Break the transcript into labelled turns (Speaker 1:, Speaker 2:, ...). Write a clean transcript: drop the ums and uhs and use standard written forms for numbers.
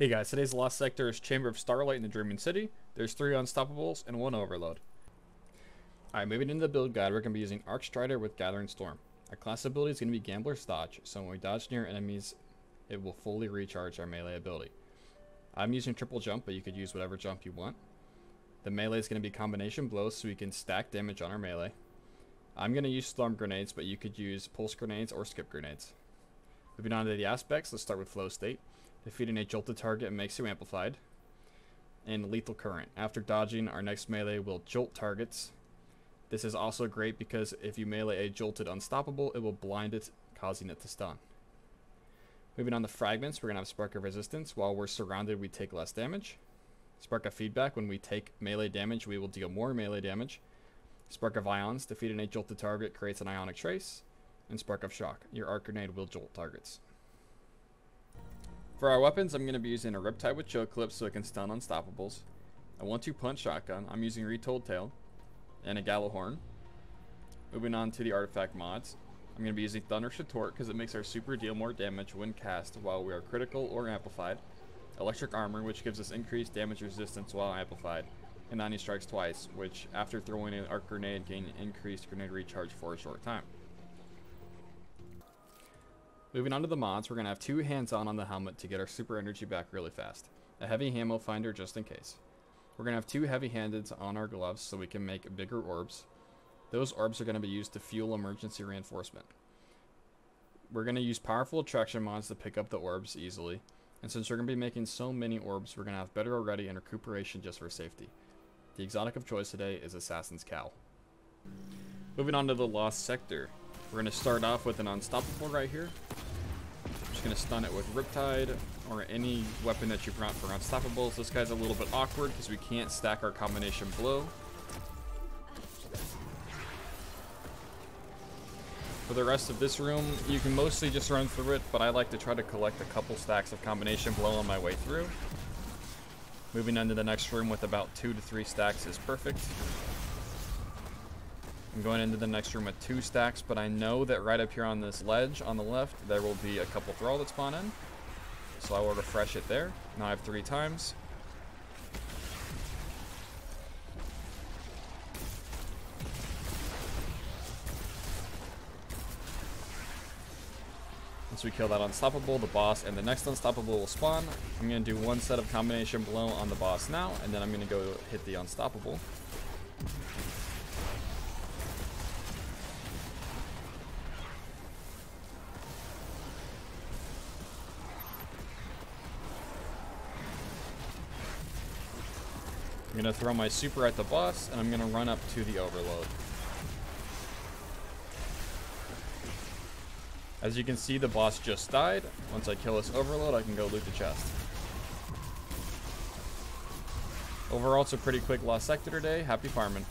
Speaker 1: Hey guys, today's Lost Sector is Chamber of Starlight in the Dreaming City. There's 3 Unstoppables and 1 Overload. Alright, moving into the build guide, we're going to be using Arcstrider with Gathering Storm. Our class ability is going to be Gambler's Dodge, so when we dodge near enemies, it will fully recharge our melee ability. I'm using Triple Jump, but you could use whatever jump you want. The melee is going to be Combination Blows, so we can stack damage on our melee. I'm going to use Storm Grenades, but you could use Pulse Grenades or Skip Grenades. Moving on to the aspects, let's start with Flow State. Defeating a jolted target makes you amplified. And Lethal Current. After dodging, our next melee will jolt targets. This is also great because if you melee a jolted unstoppable, it will blind it, causing it to stun. Moving on to Fragments, we're going to have Spark of Resistance. While we're surrounded, we take less damage. Spark of Feedback, when we take melee damage, we will deal more melee damage. Spark of Ions, defeating a jolted target creates an Ionic Trace. And Spark of Shock, your Arc Grenade will jolt targets. For our weapons, I'm going to be using a Riptide with Choke Clip so it can stun Unstoppables. A 1-2 Punch Shotgun, I'm using Retold Tail. And a Gallowhorn. Moving on to the artifact mods, I'm going to be using Thunderous Retort because it makes our super deal more damage when cast while we are critical or amplified. Electric Armor, which gives us increased damage resistance while amplified. And 90 Strikes Twice, which after throwing an Arc Grenade gain increased grenade recharge for a short time. Moving on to the mods, we're going to have 2 hands-on the helmet to get our super energy back really fast. A heavy ammo finder just in case. We're going to have 2 heavy-handeds on our gloves so we can make bigger orbs. Those orbs are going to be used to fuel emergency reinforcement. We're going to use powerful attraction mods to pick up the orbs easily. And since we're going to be making so many orbs, we're going to have better already and recuperation just for safety. The exotic of choice today is Assassin's Cowl. Moving on to the Lost Sector. We're going to start off with an Unstoppable right here. I'm just going to stun it with Riptide or any weapon that you brought for Unstoppables. This guy's a little bit awkward because we can't stack our Combination Blow. For the rest of this room, you can mostly just run through it, but I like to try to collect a couple stacks of Combination Blow on my way through. Moving on to the next room with about 2 to 3 stacks is perfect. I'm going into the next room with 2 stacks, but I know that right up here on this ledge on the left, there will be a couple Thrall that spawn in. So I will refresh it there. Now I have 3 times. Once we kill that Unstoppable, the boss and the next Unstoppable will spawn. I'm going to do 1 set of Combination Blow on the boss now, and then I'm going to go hit the Unstoppable. I'm going to throw my super at the boss, and I'm going to run up to the Overload. As you can see, the boss just died. Once I kill this Overload, I can go loot the chest. Overall, it's a pretty quick Lost Sector today. Happy farming.